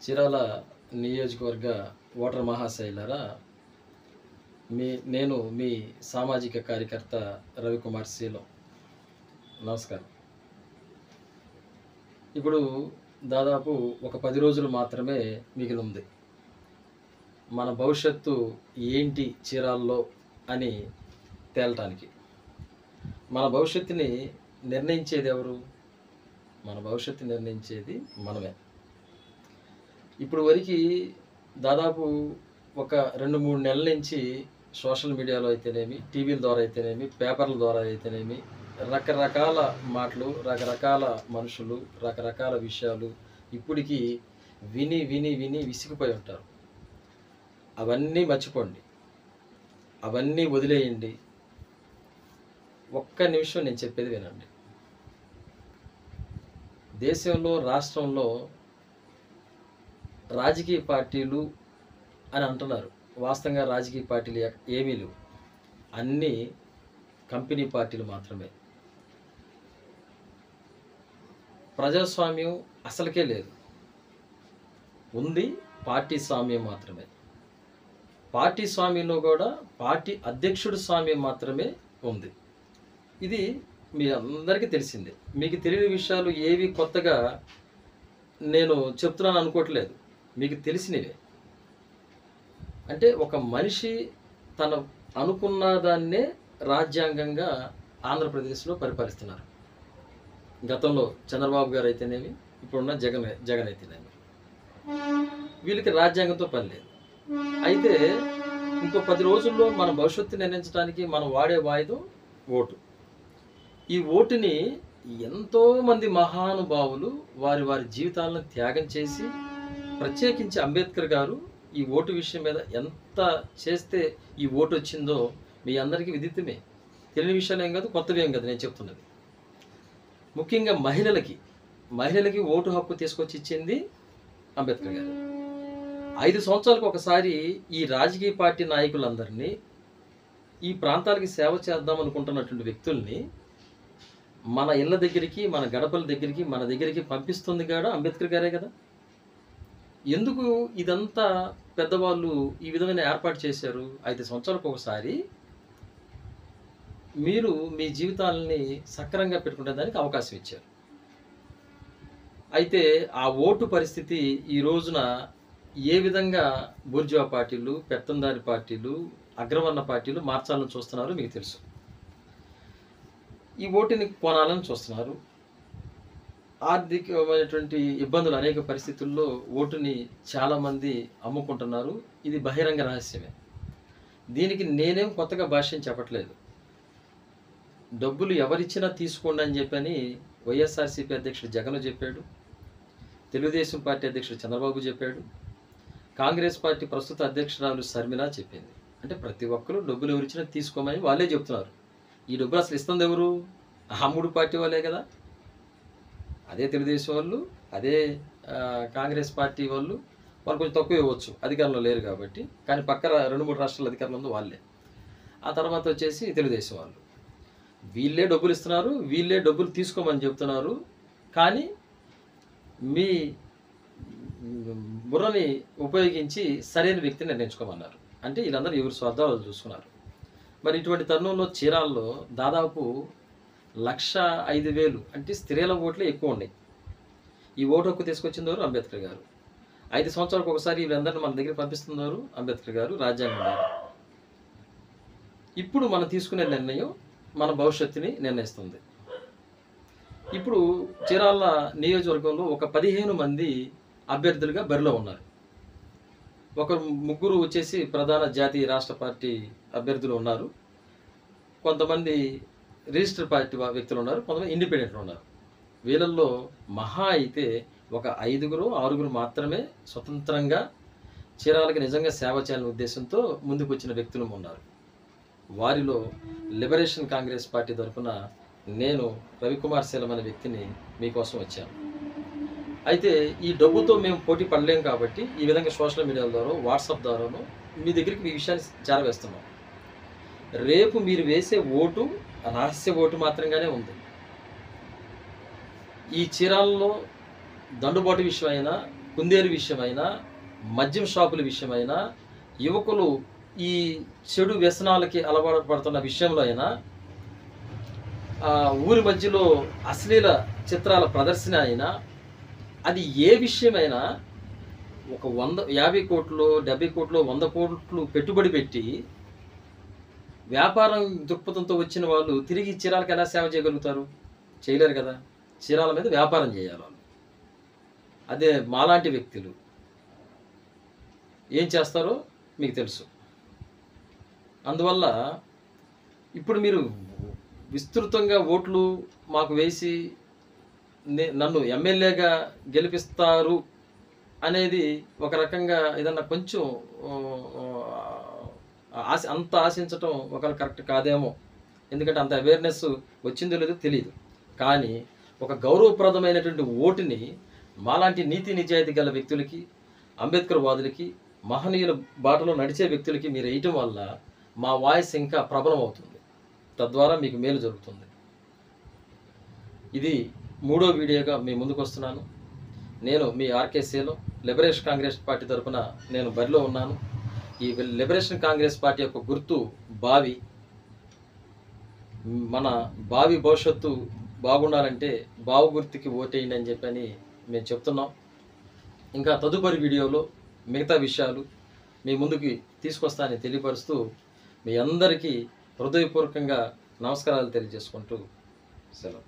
చీరాల నియోజకవర్గ ఓటర్ మహాశైలారా, నేను మీ సామాజిక కార్యకర్త రవికుమార్ శీలం. నమస్కారం. ఇప్పుడు దాదాపు ఒక 10 రోజులు మాత్రమే మిగిలి ఉంది. మన భవిష్యత్తు ఏంటి చీరాల్లో అని తేలటానికి. మన భవిష్యత్తుని నిర్ణయించేది ఎవరు? మన భవిష్యత్తు నిర్ణయించేది మనమే. ఇప్పుడు వరకు దాదాపు ఒక 2-3 నెలల నుంచి సోషల్ మీడియాలో అయితేనేమి, టీవీల ద్వారా అయితేనేమి, పేపర్ల ద్వారా అయితేనేమి రకరకాల మాటలు, రకరకాల మనుషులు, రకరకాల విషయాలు ఇప్పటికీ విని విని విని విసిగిపోయి ఉంటారు. అవన్నీ మర్చిపోండి, అవన్నీ వదిలేయండి. ఒక్క నిమిషం నేను చెప్పేది వినండి. దేశంలో, రాష్ట్రంలో రాజకీయ పార్టీలు అని అంటున్నారు. వాస్తవంగా రాజకీయ పార్టీలు ఏమీ లేవు, అన్నీ కంపెనీ పార్టీలు మాత్రమే. ప్రజాస్వామ్యం అసలుకే లేదు, ఉంది పార్టీ స్వామ్యం మాత్రమే. పార్టీ స్వామ్యంలో కూడా పార్టీ అధ్యక్షుడి స్వామ్యం మాత్రమే ఉంది. ఇది మీ అందరికీ తెలిసిందే. మీకు తెలియని విషయాలు ఏవి కొత్తగా నేను చెప్తున్నాను అనుకోవట్లేదు, మీకు తెలిసినవే. అంటే ఒక మనిషి తన అనుకున్న దాన్నే రాజ్యాంగంగా ఆంధ్రప్రదేశ్లో పరిపాలిస్తున్నారు. గతంలో చంద్రబాబు గారు అయితేనేమి, ఇప్పుడున్న జగన్ అయితేనేమి, వీళ్ళకి రాజ్యాంగంతో పని లేదు. అయితే ఇంకో 10 రోజుల్లో మన భవిష్యత్తు నిర్ణయించడానికి మనం వాడే వాయిదం ఓటు. ఈ ఓటుని ఎంతోమంది మహానుభావులు వారి వారి జీవితాలను త్యాగం చేసి, ప్రత్యేకించి అంబేద్కర్ గారు ఈ ఓటు విషయం మీద ఎంత చేస్తే ఈ ఓటు వచ్చిందో మీ అందరికీ విదితమే. తెలియని విషయాలు ఏం కాదు, కొత్తవి ఏం కాదు నేను చెప్తున్నది. ముఖ్యంగా మహిళలకి ఓటు హక్కు తీసుకొచ్చి ఇచ్చింది అంబేద్కర్ గారు. 5 సంవత్సరాలకు ఒకసారి ఈ రాజకీయ పార్టీ నాయకులందరినీ, ఈ ప్రాంతాలకి సేవ చేద్దాం అనుకుంటున్నటువంటి వ్యక్తుల్ని మన ఇళ్ళ దగ్గరికి, మన గడపల దగ్గరికి, మన దగ్గరికి పంపిస్తుంది కూడా అంబేద్కర్ గారే కదా. ఎందుకు ఇదంతా పెద్దవాళ్ళు ఈ విధమైన ఏర్పాటు చేశారు? 5 సంవత్సరాలకు ఒకసారి మీరు మీ జీవితాలని సక్రమంగా పెట్టుకునే దానికి అవకాశం ఇచ్చారు. అయితే ఆ ఓటు పరిస్థితి ఈ రోజున ఏ విధంగా బూర్జువా పార్టీలు, పెత్తందారి పార్టీలు, అగ్రవర్ణ పార్టీలు మార్చాలని చూస్తున్నారో మీకు తెలుసు. ఈ ఓటుని కొనాలని చూస్తున్నారు. ఆర్థికమైనటువంటి ఇబ్బందులు, అనేక పరిస్థితుల్లో ఓటుని చాలామంది అమ్ముకుంటున్నారు. ఇది బహిరంగ రహస్యమే. దీనికి నేనేం కొత్తగా భాష్యం చెప్పట్లేదు. డబ్బులు ఎవరిచ్చినా తీసుకోండి అని చెప్పని వైఎస్ఆర్సీపీ అధ్యక్షుడు జగన్ చెప్పాడు, తెలుగుదేశం పార్టీ అధ్యక్షుడు చంద్రబాబు చెప్పాడు, కాంగ్రెస్ పార్టీ ప్రస్తుత అధ్యక్షురాలు శర్మిల చెప్పింది. అంటే ప్రతి ఒక్కరూ డబ్బులు ఎవరిచ్చినా తీసుకోమని వాళ్ళే చెప్తున్నారు. ఈ డబ్బులు అసలు ఇస్తుంది ఎవరు? ఆ 3 పార్టీ వాళ్ళే కదా. అదే తెలుగుదేశం వాళ్ళు, అదే కాంగ్రెస్ పార్టీ వాళ్ళు కొంచెం తక్కువ ఇవ్వచ్చు, అధికారంలో లేరు కాబట్టి. కానీ పక్క 2-3 రాష్ట్రాల అధికారంలో ఉంది వాళ్ళే. ఆ తర్వాత వచ్చేసి తెలుగుదేశం వాళ్ళు. వీళ్ళే డబ్బులు ఇస్తున్నారు, వీళ్ళే డబ్బులు తీసుకోమని చెప్తున్నారు. కానీ మీ బుర్రని ఉపయోగించి సరైన వ్యక్తిని నిర్ణయించుకోమన్నారు. అంటే వీళ్ళందరూ ఎవరి స్వార్థాలు చూసుకున్నారు. మరి ఇటువంటి తరుణంలో చీరాల్లో దాదాపు 1,05,000 అంటే స్త్రీల ఓట్లే ఎక్కువ ఉన్నాయి. ఈ ఓటు హక్కు తీసుకొచ్చింది ఎవరు? అంబేద్కర్ గారు. 5 సంవత్సరాలకు ఒకసారి వీళ్ళందరినీ మన దగ్గర పంపిస్తున్నారు అంబేద్కర్ గారు, రాజ్యాంగం గారు. ఇప్పుడు మనం తీసుకునే నిర్ణయం మన భవిష్యత్తుని నిర్ణయిస్తుంది. ఇప్పుడు చీరాల నియోజకవర్గంలో ఒక 15 మంది అభ్యర్థులుగా బరిలో ఉన్నారు. ఒక 3 వచ్చేసి ప్రధాన జాతీయ రాష్ట్ర పార్టీ అభ్యర్థులు ఉన్నారు. కొంతమంది రిజిస్టర్ పార్టీ వ్యక్తులు ఉన్నారు, కొంతమంది ఇండిపెండెంట్లు ఉన్నారు. వీళ్ళల్లో మహా అయితే ఒక 5-6 మాత్రమే స్వతంత్రంగా చీరాలకి నిజంగా సేవ చేయాలనే ఉద్దేశంతో ముందుకు వచ్చిన వ్యక్తులు ఉన్నారు. వారిలో లిబరేషన్ కాంగ్రెస్ పార్టీ తరఫున నేను రవికుమార్ శీలం అనే వ్యక్తిని మీకోసం వచ్చాను. అయితే ఈ డబ్బుతో మేము పోటీ పడలేం కాబట్టి ఈ విధంగా సోషల్ మీడియా ద్వారా, వాట్సాప్ ద్వారాను మీ దగ్గరికి ఈ విషయాన్ని చేరవేస్తున్నాం. రేపు మీరు వేసే ఓటు రహస్య ఓటు మాత్రంగానే ఉంది. ఈ చీరాలలో దండుబాటు విషయం అయినా, కుందేలు విషయమైనా, మద్యం షాపుల విషయమైనా, యువకులు ఈ చెడు వ్యసనాలకి అలవాటు పడుతున్న విషయంలో అయినా, ఊరి మధ్యలో అశ్లీల చిత్రాల ప్రదర్శన అయినా, అది ఏ విషయమైనా ఒక 50 కోట్లు, 70 కోట్లు, 100 కోట్లు పెట్టుబడి పెట్టి వ్యాపారం దృక్పథంతో వచ్చిన వాళ్ళు తిరిగి చీరాలకు ఎలా సేవ చేయగలుగుతారు? చేయలేరు కదా. చీరాల మీద వ్యాపారం చేయాలి వాళ్ళు. అదే మాలాంటి వ్యక్తులు ఏం చేస్తారో మీకు తెలుసు. అందువల్ల ఇప్పుడు మీరు విస్తృతంగా ఓట్లు మాకు వేసి నన్ను ఎమ్మెల్యేగా గెలిపిస్తారు అనేది ఒక రకంగా ఏదన్నా కొంచెం అంత ఆశించటం ఒకవేళ కరెక్ట్ కాదేమో. ఎందుకంటే అంత అవేర్నెస్ వచ్చిందో లేదో తెలియదు. కానీ ఒక గౌరవప్రదమైనటువంటి ఓటుని మాలాంటి నీతి నిజాయితీ గల వ్యక్తులకి, అంబేద్కర్ వాదులకి, మహనీయుల బాటలో నడిచే వ్యక్తులకి మీరు వేయటం వల్ల మా వాయిస్ ఇంకా ప్రబలం అవుతుంది. తద్వారా మీకు మేలు జరుగుతుంది. ఇది 3వ వీడియోగా మీ ముందుకు వస్తున్నాను. నేను మీ ఆర్కేసీలో లిబరేషన్ కాంగ్రెస్ పార్టీ తరఫున నేను బరిలో ఉన్నాను. ఈ లిబరేషన్ కాంగ్రెస్ పార్టీ యొక్క గుర్తు బావి. మన భావి భవిష్యత్తు బాగుండాలంటే బావు గుర్తుకి ఓటేయండి అని చెప్పని మేము చెప్తున్నాం. ఇంకా తదుపరి వీడియోలో మిగతా విషయాలు మీ ముందుకి తీసుకొస్తానని తెలియపరుస్తూ మీ అందరికీ హృదయపూర్వకంగా నమస్కారాలు తెలియజేసుకుంటూ సెలవు.